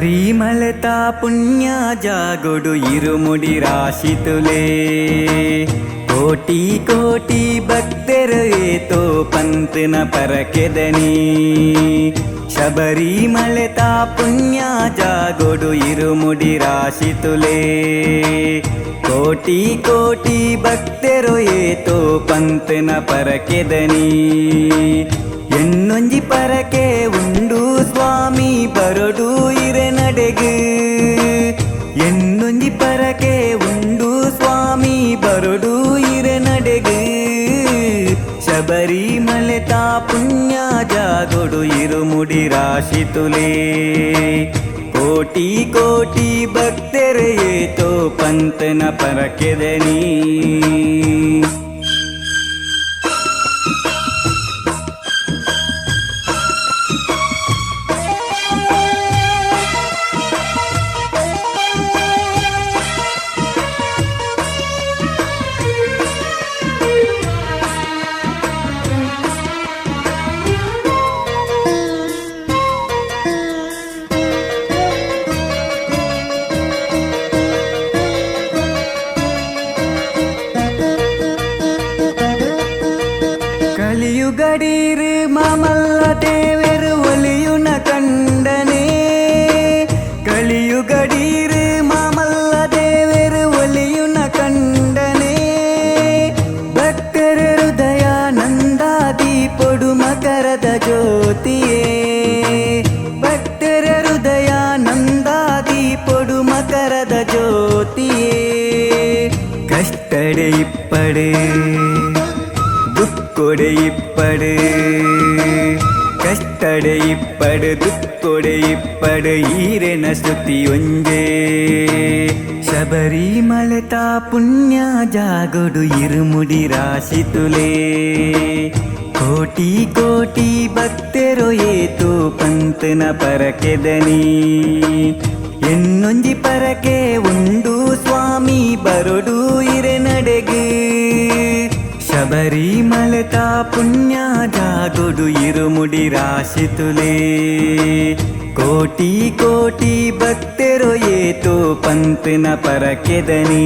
ಶಬರಿಮಲೆತ ಪುಣ್ಯ ಜಾಗೊಡು ಇರುಮುಡಿ ರಾಶಿತುಲೇ ಕೋಟಿ ಕೋಟಿ ಭಕ್ತರು ಏತೋ ಪಂತನ ಪರಕೆದನಿ ಶಬರಿಮಲೆತ ಪುಣ್ಯ ಜಾಗೊಡು ಇರುಮುಡಿ ರಾಶಿತುಲೇ ಕೋಟಿ ಕೋಟಿ ಭಕ್ತರು ಏತೋ ಪಂತನ ಪರಕೆದನಿ ಎನ್ನೊಂಜಿ ಪರಕೆ ಉಂಡು ಸ್ವಾಮಿ ಬರಡು ಇರೆ ನಡೆಗು ಎನ್ನೊಂಜಿ ಪರಕೆ ಉಂಡು ಸ್ವಾಮಿ ಬರಡು ಇರೆ ನಡೆಗು ಶಬರಿಮಲೆತ ಪುಣ್ಯ ಜಾಗೊಡು ಇರುಮುಡಿ ರಾಶಿತುಲೇ ಕೋಟಿ ಕೋಟಿ ಭಕ್ತರು ಏತೋ ಪಂತನ ಪರಕೆದನಿ ಕಲಿಯುಗಡೀರು ಮಾಮಲ್ಲ ದೇವರು ಒಲಿಯುನ ಕಂಡನೆ ಕಲಿಯುಗಡೀರು ಮಾಮಲ್ಲ ದೇವರು ಒಲಿಯುನ ಕಂಡನೆ ಭಕ್ತರ ಹೃದಯ ನಂದಾದಿ ಪೊಡು ಮಕರದ ಜ್ಯೋತಿಯೇ ಭಕ್ತರ ಹೃದಯ ನಂದಾದಿ ಪೊಡು ಮಕರದ ಜ್ಯೋತಿಯೇ ಕಷ್ಟಡೆ ಇಪ್ಪಡೆ ದುಕ್ಕೊಡೆ ಇಪ್ಪಡು ಕಷ್ಟಡೆ ಇಪ್ಪಡು ದುಕ್ಕೊಡೆ ಇಪ್ಪಡು ಈರೆನ ಸ್ತುತಿ ಒಂಜೇ ಶಬರಿಮಲೆತ ಪುಣ್ಯ ಜಾಗೊಡು ಇರುಮುಡಿ ರಾಶಿತುಲೇ ಕೋಟಿ ಕೋಟಿ ಭಕ್ತರು ಏತೋ ಪಂತನ ಪರಕೆದನಿ ಎನ್ನೊಂಜಿ ಪರಕೆ ಉಂಡು ಸ್ವಾಮಿ ಬರಡು ಇರೆ ನಡೆಗು ಶಬರಿಮಲೆತ ಪುಣ್ಯ ಜಾಗೊಡು ಇರುಮುಡಿ ರಾಶಿತುಲೇ ಕೋಟಿ ಕೋಟಿ ಭಕ್ತರು ಏತೋ ಪಂತನ ಪರಕೆದನಿ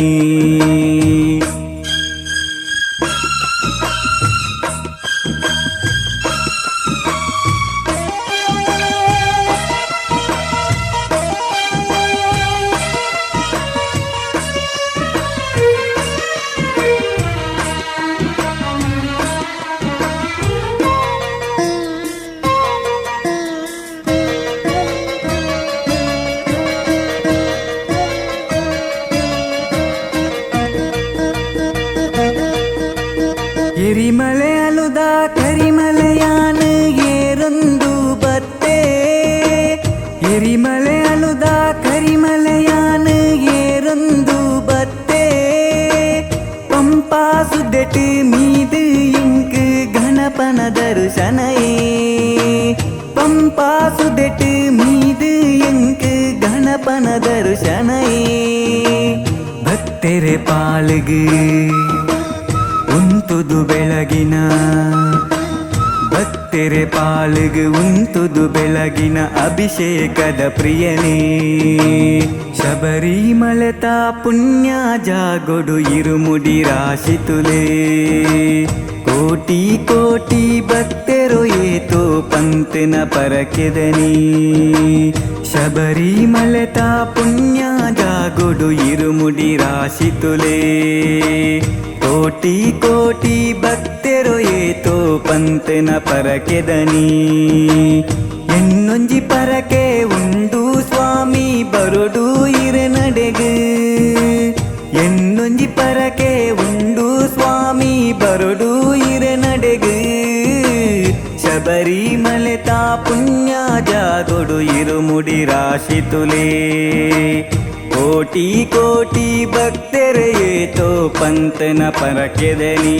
ಎರಿಮಲೆ ಅಲುದ ಕರಿಮಲೆಯಾನ ಏರೊಂದು ಬತ್ತೆ ಎರಿಮಲೆ ಅಲುದ ಕರಿಮಲೆಯಾನ ಏರೊಂದು ಬತ್ತೆ ಪಂಪಾ ಸುದ್ದೆಟ್ ಮೀದು ಇಂಕ್ ಗಣಪನ ದರ್ಶನಯೇ ಪಂಪಾ ಸುದ್ದೆಟ್ ಮೀದು ಇಂಕ್ ಗಣಪನ ದರ್ಶನಯೇ ಭಕ್ತರೆ ಪಾಲ್ಗು ಉಂತುದು ಬೆಳಗಿನ ಭಕ್ತರೆ ಪಾಲ್ಗು ಉಂತುದು ಬೆಳಗಿನ ಅಭಿಷೇಕದ ಪ್ರಿಯನೇ ಶಬರಿಮಲೆತ ಪುಣ್ಯ ಜಾಗೊಡು ಇರುಮುಡಿ ರಾಶಿತುಲೇ ಕೋಟಿ ಕೋಟಿ ಭಕ್ತರು ಏತೋ ಪಂತನ ಪರಕೆದನಿ ಶಬರಿಮಲೆತ ಪುಣ್ಯ ಜಾಗೊಡು ಇರುಮುಡಿ ರಾಶಿತುಲೇ ಕೋಟಿ ಕೋಟಿ ಭಕ್ತರು ಏತೋ ಪಂತನ ಪರಕೆದನಿ ಎನ್ನೊಂಜಿ ಪರಕೆ ಉಂಡು ಸ್ವಾಮಿ ಬರಡು ಇರೆ ನಡೆಗು ಎನ್ನೊಂಜಿ ಪರಕೆ ಉಂಡು ಸ್ವಾಮಿ ಬರಡು ಇರೆ ನಡೆಗು ಶಬರಿಮಲೆತ ಪುಣ್ಯ ಜಾಗೊಡು ಇರುಮುಡಿ ರಾಶಿತುಲೇ ಕೋಟಿ ಕೋಟಿ ಭಕ್ತರು ಏತೋ ಪಂತನ ಪರಕೆದನಿ